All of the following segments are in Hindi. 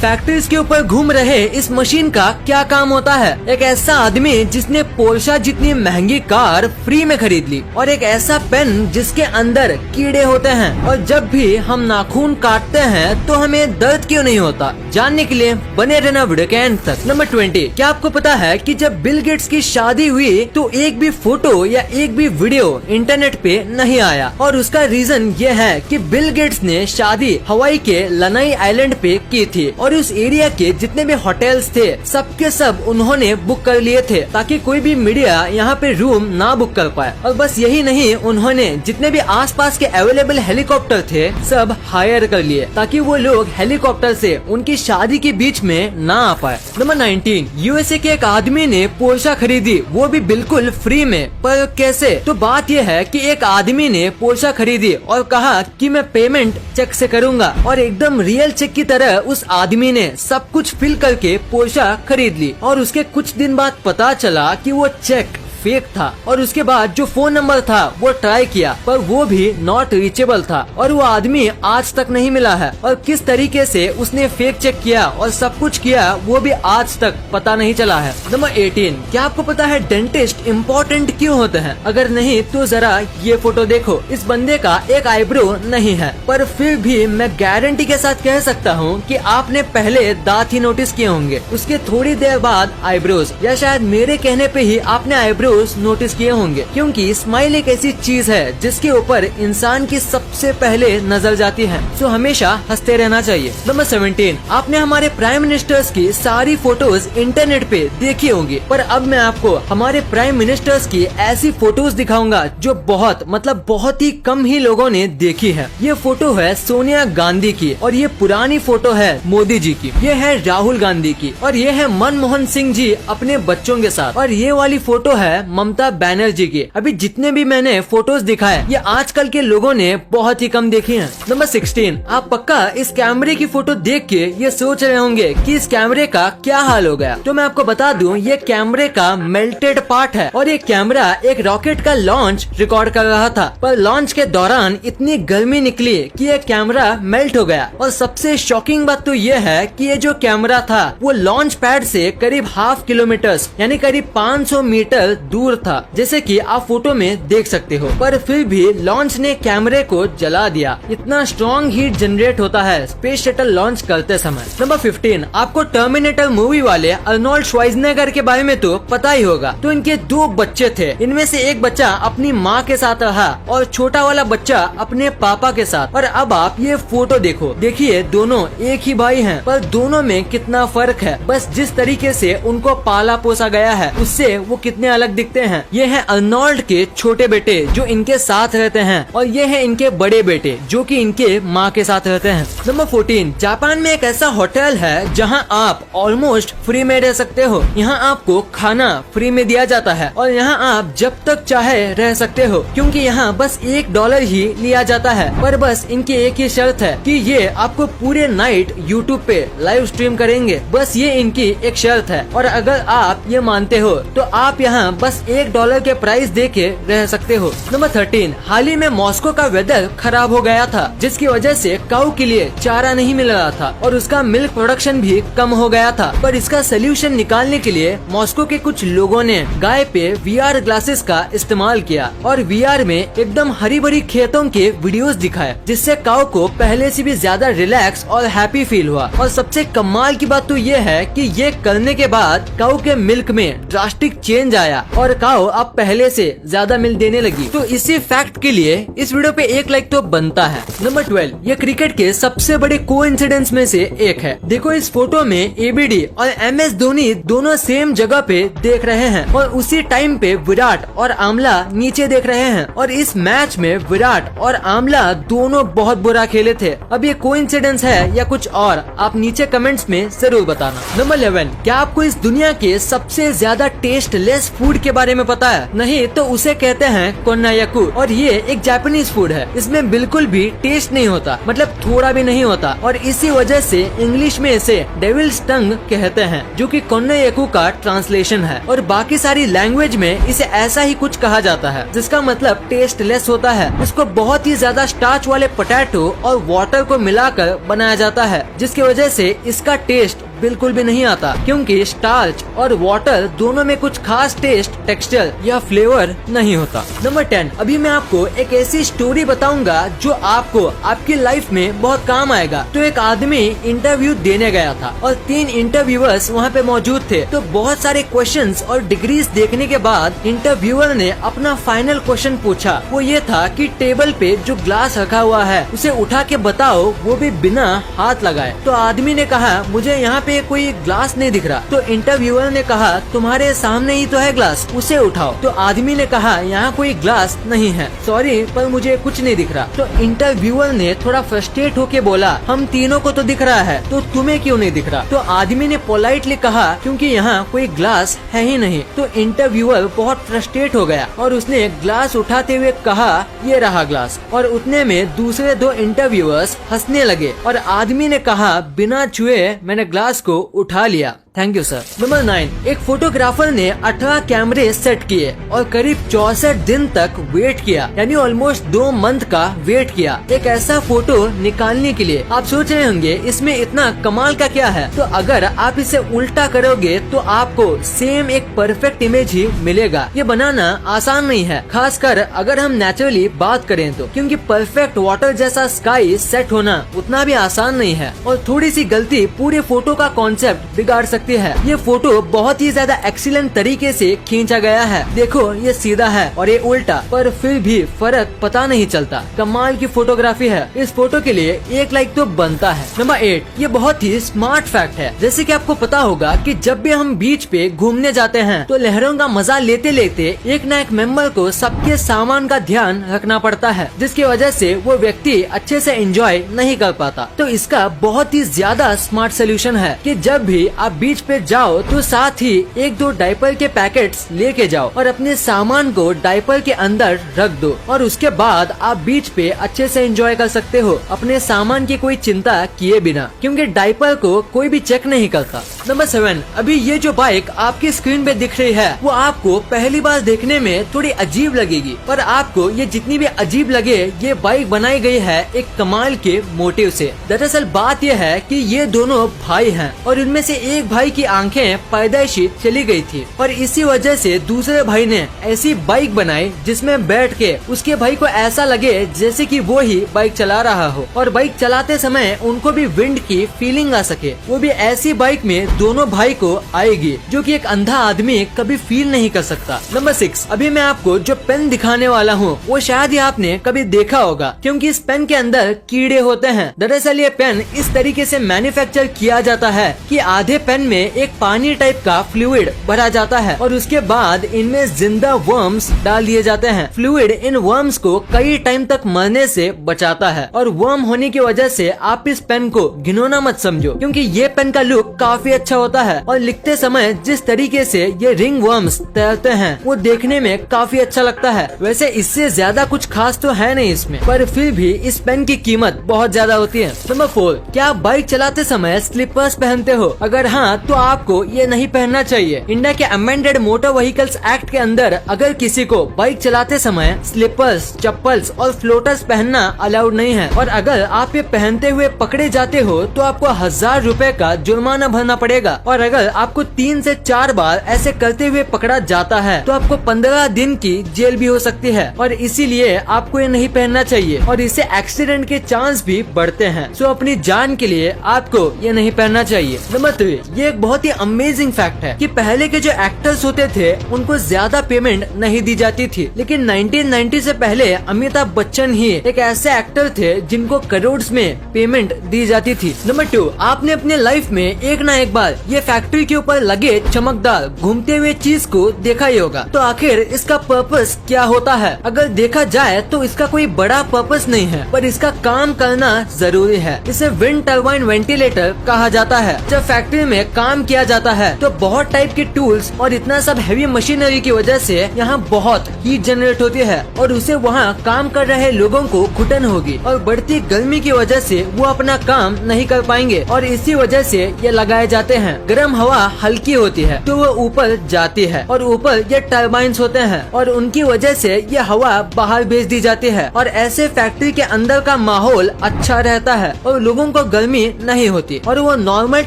फैक्ट्रीज के ऊपर घूम रहे इस मशीन का क्या काम होता है? एक ऐसा आदमी जिसने पोर्शा जितनी महंगी कार फ्री में खरीद ली, और एक ऐसा पेन जिसके अंदर कीड़े होते हैं, और जब भी हम नाखून काटते हैं तो हमें दर्द क्यों नहीं होता? जानने के लिए बने रहना वीडियो के एंड तक। नंबर 20, क्या आपको पता है कि जब बिल गेट्स की शादी हुई तो एक भी फोटो या एक भी वीडियो इंटरनेट पे नहीं आया, और उसका रीजन ये है कि बिल गेट्स ने शादी हवाई के लनाई आइलैंड पे की थी, और उस एरिया के जितने भी होटल्स थे सबके सब उन्होंने बुक कर लिए थे ताकि कोई भी मीडिया यहाँ पे रूम ना बुक कर पाए। और बस यही नहीं, उन्होंने जितने भी आसपास के अवेलेबल हेलीकॉप्टर थे सब हायर कर लिए ताकि वो लोग हेलीकॉप्टर से उनकी शादी के बीच में ना आ पाए। नंबर 19, यूएसए के एक आदमी ने पोर्शा खरीदी, वो भी बिल्कुल फ्री में। पर कैसे? तो बात यह है कि एक आदमी ने पोर्शा खरीदी और कहा कि मैं पेमेंट चेक से करूंगा, और एकदम रियल चेक की तरह उस आदमी ने सब कुछ फिल करके पोर्शा खरीद ली, और उसके कुछ दिन बाद पता चला कि वो चेक फेक था। और उसके बाद जो फोन नंबर था वो ट्राई किया पर वो भी नॉट रीचेबल था, और वो आदमी आज तक नहीं मिला है। और किस तरीके से उसने फेक चेक किया और सब कुछ किया वो भी आज तक पता नहीं चला है। नंबर 18, क्या आपको पता है डेंटिस्ट इम्पोर्टेंट क्यों होते हैं? अगर नहीं तो जरा ये फोटो देखो। इस बंदे का एक आईब्रो नहीं है, पर फिर भी मैं गारंटी के साथ कह सकता हूँ कि आपने पहले दांत ही नोटिस किए होंगे, उसके थोड़ी देर बाद आईब्रोज, या शायद मेरे कहने पे ही आपने आईब्रो नोटिस किए होंगे, क्योंकि स्माइल एक ऐसी चीज है जिसके ऊपर इंसान की सबसे पहले नजर जाती है, तो हमेशा हंसते रहना चाहिए। नंबर 17, आपने हमारे प्राइम मिनिस्टर्स की सारी फोटोज इंटरनेट पे देखी होंगी, पर अब मैं आपको हमारे प्राइम मिनिस्टर्स की ऐसी फोटोज दिखाऊंगा जो बहुत ही कम ही लोगों ने देखी है। ये फोटो है सोनिया गांधी की, और ये पुरानी फोटो है मोदी जी की, ये है राहुल गांधी की, और ये है मनमोहन सिंह जी अपने बच्चों के साथ, और ये वाली फोटो है ममता बनर्जी की। अभी जितने भी मैंने फोटोज दिखाए ये आजकल के लोगों ने बहुत ही कम देखी हैं। नंबर 16, आप पक्का इस कैमरे की फोटो देख के ये सोच रहे होंगे कि इस कैमरे का क्या हाल हो गया। तो मैं आपको बता दूं, ये कैमरे का मेल्टेड पार्ट है, और ये कैमरा एक रॉकेट का लॉन्च रिकॉर्ड कर रहा था, पर लॉन्च के दौरान इतनी गर्मी निकली कि ये कैमरा मेल्ट हो गया। और सबसे शॉकिंग बात तो ये है कि ये जो कैमरा था वो लॉन्च पैड से करीब ½ किलोमीटर यानी करीब 500 मीटर दूर था, जैसे कि आप फोटो में देख सकते हो, पर फिर भी लॉन्च ने कैमरे को जला दिया। इतना स्ट्रॉन्ग हीट जनरेट होता है स्पेस शटल लॉन्च करते समय। नंबर 15, आपको टर्मिनेटर मूवी वाले अर्नोल्ड श्वार्ज़नेगर के बारे में तो पता ही होगा। तो इनके 2 बच्चे थे, इनमें से एक बच्चा अपनी माँ के साथ रहा और छोटा वाला बच्चा अपने पापा के साथ। और अब आप ये फोटो देखो, देखिए दोनों एक ही भाई हैं, पर दोनों में कितना फर्क है। बस जिस तरीके से उनको पाला पोसा गया है उससे वो कितने अलग दिखते हैं। ये है अर्नोल्ड के छोटे बेटे जो इनके साथ रहते हैं, और ये है इनके बड़े बेटे जो कि इनके माँ के साथ रहते हैं। नंबर 14, जापान में एक ऐसा होटल है जहां आप ऑलमोस्ट फ्री में रह सकते हो। यहाँ आपको खाना फ्री में दिया जाता है, और यहाँ आप जब तक चाहे रह सकते हो, क्योंकि यहाँ बस $1 ही लिया जाता है। पर बस इनकी एक ही शर्त है कि ये आपको पूरे नाइट यूट्यूब पे लाइव स्ट्रीम करेंगे, बस ये इनकी एक शर्त है। और अगर आप ये मानते हो तो आप यहाँ बस $1 के प्राइस दे के रह सकते हो। नंबर 13, हाल ही में मॉस्को का वेदर खराब हो गया था, जिसकी वजह से काऊ के लिए चारा नहीं मिल रहा था, और उसका मिल्क प्रोडक्शन भी कम हो गया था। पर इसका सोल्यूशन निकालने के लिए मॉस्को के कुछ लोगों ने गाय पे VR ग्लासेस का इस्तेमाल किया, और VR में एकदम हरी भरी खेतों के वीडियोस दिखाए, जिससे काऊ को पहले से भी ज्यादा रिलैक्स और हैप्पी फील हुआ। और सबसे कमाल की बात तो ये है कि ये करने के बाद काऊ के मिल्क में ड्रास्टिक चेंज आया, और काऊ अब पहले से ज्यादा मिल्क देने लगी। तो इसी फैक्ट के लिए इस वीडियो पे 1 लाइक तो बनता है। नंबर 12, ये क्रिकेट के सबसे बड़े कोइंसिडेंस में से एक है। देखो इस फोटो में ABD और MS धोनी दोनों सेम जगह पे देख रहे हैं, और उसी टाइम पे विराट और आमला नीचे देख रहे हैं। और इस मैच में विराट और आमला दोनों बहुत बुरा खेले थे। अब ये कोइंसिडेंस है या कुछ और, आप नीचे कमेंट्स में जरूर बताना। नंबर 11, क्या आपको इस दुनिया के सबसे ज्यादा टेस्टलेस फूड के बारे में पता है? नहीं तो उसे कहते हैं कोन्नायाकू और ये एक जापानीज फूड है। इसमें बिल्कुल भी टेस्ट नहीं होता, मतलब थोड़ा भी नहीं होता, और इसी वजह से इंग्लिश में इसे डेविल्स टंग कहते हैं, जो कि कोन्नायाकू का ट्रांसलेशन है। और बाकी सारी लैंग्वेज में इसे ऐसा ही कुछ कहा जाता है, जिसका मतलब टेस्टलेस होता है। इसको बहुत ही ज्यादा स्टार्च वाले पोटैटो और वाटर को मिलाकर बनाया जाता है, जिसकी वजह से इसका टेस्ट बिल्कुल भी नहीं आता, क्योंकि स्टार्च और वाटर दोनों में कुछ खास टेस्ट, टेक्सचर या फ्लेवर नहीं होता। नंबर 10, अभी मैं आपको एक ऐसी स्टोरी बताऊंगा जो आपको आपकी लाइफ में बहुत काम आएगा। तो एक आदमी इंटरव्यू देने गया था और 3 इंटरव्यूअर्स वहाँ पे मौजूद थे। तो बहुत सारे क्वेश्चंस और डिग्रीज देखने के बाद इंटरव्यूअर ने अपना फाइनल क्वेश्चन पूछा। वो ये था कि टेबल पे जो ग्लास रखा हुआ है उसे उठा के बताओ, वो भी बिना हाथ लगाए। तो आदमी ने कहा मुझे यहाँ पे कोई ग्लास नहीं दिख रहा। तो इंटरव्यूअर ने कहा तुम्हारे सामने ही तो है ग्लास, उसे उठाओ। तो आदमी ने कहा यहाँ कोई ग्लास नहीं है, सॉरी पर मुझे कुछ नहीं दिख रहा। तो इंटरव्यूअर ने थोड़ा फ्रस्ट्रेट होके बोला हम तीनों को तो दिख रहा है, तो तुम्हें क्यों नहीं दिख रहा? तो आदमी ने पोलाइटली कहा क्योंकि यहाँ कोई ग्लास है ही नहीं। तो इंटरव्यूअर बहुत फ्रस्ट्रेट हो गया और उसने ग्लास उठाते हुए कहा ये रहा ग्लास। और उतने में दूसरे 2 इंटरव्यूअर्स हंसने लगे और आदमी ने कहा बिना छुए मैंने ग्लास को उठा लिया। Thank you sir. नंबर 9, एक फोटोग्राफर ने 18 कैमरे सेट किए और करीब 64 दिन तक वेट किया, यानी ऑलमोस्ट 2 मंथ का वेट किया एक ऐसा फोटो निकालने के लिए। आप सोच रहे होंगे इसमें इतना कमाल का क्या है? तो अगर आप इसे उल्टा करोगे तो आपको सेम एक परफेक्ट इमेज ही मिलेगा। ये बनाना आसान नहीं है, खासकर अगर हम नेचुरली बात करें तो, क्योंकि परफेक्ट वाटर जैसा स्काई सेट होना उतना भी आसान नहीं है और थोड़ी सी गलती पूरे फोटो का कॉन्सेप्ट बिगाड़ सकती है। ये फोटो बहुत ही ज्यादा एक्सीलेंट तरीके से खींचा गया है। देखो ये सीधा है और ये उल्टा, पर फिर भी फर्क पता नहीं चलता। कमाल की फोटोग्राफी है। इस फोटो के लिए 1 लाइक तो बनता है। नंबर 8, ये बहुत ही स्मार्ट फैक्ट है। जैसे कि आपको पता होगा कि जब भी हम बीच पे घूमने जाते हैं तो लहरों का मजा लेते लेते एक न एक मेंबर को सबके सामान का ध्यान रखना पड़ता है, जिसकी वजह से वो व्यक्ति अच्छे से एंजॉय नहीं कर पाता। तो इसका बहुत ही ज्यादा स्मार्ट सोल्यूशन है कि जब भी आप बीच पे जाओ तो साथ ही 1-2 डायपर के पैकेट्स लेके जाओ और अपने सामान को डायपर के अंदर रख दो और उसके बाद आप बीच पे अच्छे से एंजॉय कर सकते हो अपने सामान की कोई चिंता किए बिना, क्योंकि डायपर को कोई भी चेक नहीं करता। नंबर 7, अभी ये जो बाइक आपकी स्क्रीन पे दिख रही है वो आपको पहली बार देखने में थोड़ी अजीब लगेगी, पर आपको ये जितनी भी अजीब लगे ये बाइक बनाई गई है एक कमाल के मोटिव से। दरअसल बात यह है कि ये दोनों भाई हैं और इनमें से एक भाई की आंखें पैदाइशी चली गई थी और इसी वजह से दूसरे भाई ने ऐसी बाइक बनाई जिसमें बैठ के उसके भाई को ऐसा लगे जैसे कि वो ही बाइक चला रहा हो और बाइक चलाते समय उनको भी विंड की फीलिंग आ सके। वो भी ऐसी बाइक में दोनों भाई को आएगी जो कि एक अंधा आदमी कभी फील नहीं कर सकता। नंबर 6, अभी मैं आपको जो पेन दिखाने वाला हूँ वो शायद ही आपने कभी देखा होगा, क्योंकि इस पेन के अंदर कीड़े होते हैं। दरअसल ये पेन इस तरीके से मैन्युफैक्चर किया जाता है कि आधे पेन में एक पानी टाइप का फ्लूइड भरा जाता है और उसके बाद इनमें जिंदा वर्म्स डाल दिए जाते हैं। फ्लूइड इन वर्म्स को कई टाइम तक मरने से बचाता है और वर्म होने की वजह से आप इस पेन को घिनौना मत समझो, क्योंकि ये पेन का लुक काफी अच्छा होता है और लिखते समय जिस तरीके से ये रिंग वर्म्स तैरते हैं वो देखने में काफी अच्छा लगता है। वैसे इससे ज्यादा कुछ खास तो है नहीं इसमें, पर फिर भी इस पेन की कीमत बहुत ज्यादा होती है। नंबर 4, क्या आप बाइक चलाते समय स्लीपर्स पहनते हो? अगर हाँ तो आपको ये नहीं पहनना चाहिए। इंडिया के अमेंडेड मोटर व्हीकल्स एक्ट के अंदर अगर किसी को बाइक चलाते समय स्लीपर्स, चप्पल्स और फ्लोटर्स पहनना अलाउड नहीं है और अगर आप ये पहनते हुए पकड़े जाते हो तो आपको 1000 रुपए का जुर्माना भरना पड़ेगा और अगर आपको 3 से 4 बार ऐसे करते हुए पकड़ा जाता है तो आपको 15 दिन की जेल भी हो सकती है और इसीलिए आपको ये नहीं पहनना चाहिए और इससे एक्सीडेंट के चांस भी बढ़ते हैं। सो अपनी जान के लिए आपको ये नहीं पहनना चाहिए। नंबर 3, ये एक बहुत ही अमेजिंग फैक्ट है कि पहले के जो एक्टर्स होते थे उनको ज्यादा पेमेंट नहीं दी जाती थी, लेकिन 1990 से पहले अमिताभ बच्चन ही एक ऐसे एक्टर थे जिनको करोड़ में पेमेंट दी जाती थी। नंबर 2, आपने अपने लाइफ में एक ना एक बार ये फैक्ट्री के ऊपर लगे चमकदार घूमते हुए चीज को देखा ही होगा। तो आखिर इसका पर्पस क्या होता है? अगर देखा जाए तो इसका कोई बड़ा पर्पस नहीं है, पर इसका काम करना जरूरी है। इसे विंड टर्बाइन वेंटिलेटर कहा जाता है। जब फैक्ट्री में काम किया जाता है। तो बहुत टाइप के टूल्स और इतना सब हैवी मशीनरी की वजह से यहाँ बहुत हीट जनरेट होती है और उसे वहाँ काम कर रहे लोगों को घुटन होगी और बढ़ती गर्मी की वजह से वो अपना काम नहीं कर पाएंगे और इसी वजह से ये लगाए जाते हैं। गर्म हवा हल्की होती है तो वो ऊपर जाती है और ऊपर ये टर्बाइंस होते हैं और उनकी वजह से ये हवा बाहर भेज दी जाती है और ऐसे फैक्ट्री के अंदर का माहौल अच्छा रहता है और लोगों को गर्मी नहीं होती और वो नॉर्मल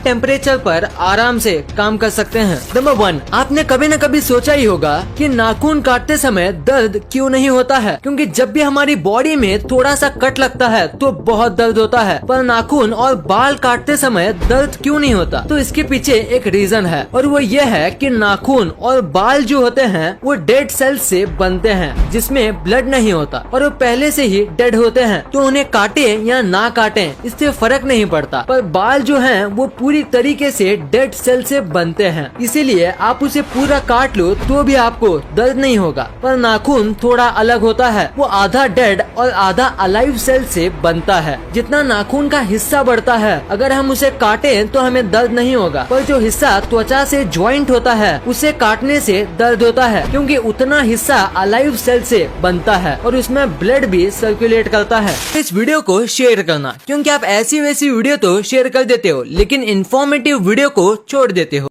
टेम्परेचर पर आराम से काम कर सकते हैं। नंबर 1, आपने कभी न कभी सोचा ही होगा कि नाखून काटते समय दर्द क्यों नहीं होता है, क्योंकि जब भी हमारी बॉडी में थोड़ा सा कट लगता है तो बहुत दर्द होता है, पर नाखून और बाल काटते समय दर्द क्यों नहीं होता? तो इसके पीछे एक रीजन है और वो ये है कि नाखून और बाल जो होते हैं वो डेड सेल्स से बनते हैं जिसमें ब्लड नहीं होता और वो पहले से ही डेड होते हैं, तो उन्हें काटे या ना काटे इससे फर्क नहीं पड़ता। पर बाल जो हैं वो पूरी तरीके से डेड सेल से बनते हैं, इसीलिए आप उसे पूरा काट लो तो भी आपको दर्द नहीं होगा। पर नाखून थोड़ा अलग होता है, वो आधा डेड और आधा अलाइव सेल से बनता है। जितना नाखून का हिस्सा बढ़ता है अगर हम उसे काटे तो हमें दर्द नहीं होगा, पर जो हिस्सा त्वचा से ज्वाइंट होता है उसे काटने से दर्द होता है, क्योंकि उतना हिस्सा अलाइव सेल से बनता है और उसमें ब्लड भी सर्कुलेट करता है। इस वीडियो को शेयर करना, क्योंकि आप ऐसी वैसी वीडियो तो शेयर कर देते हो लेकिन इन्फॉर्मेटिव वीडियो को छोड़ देते हो।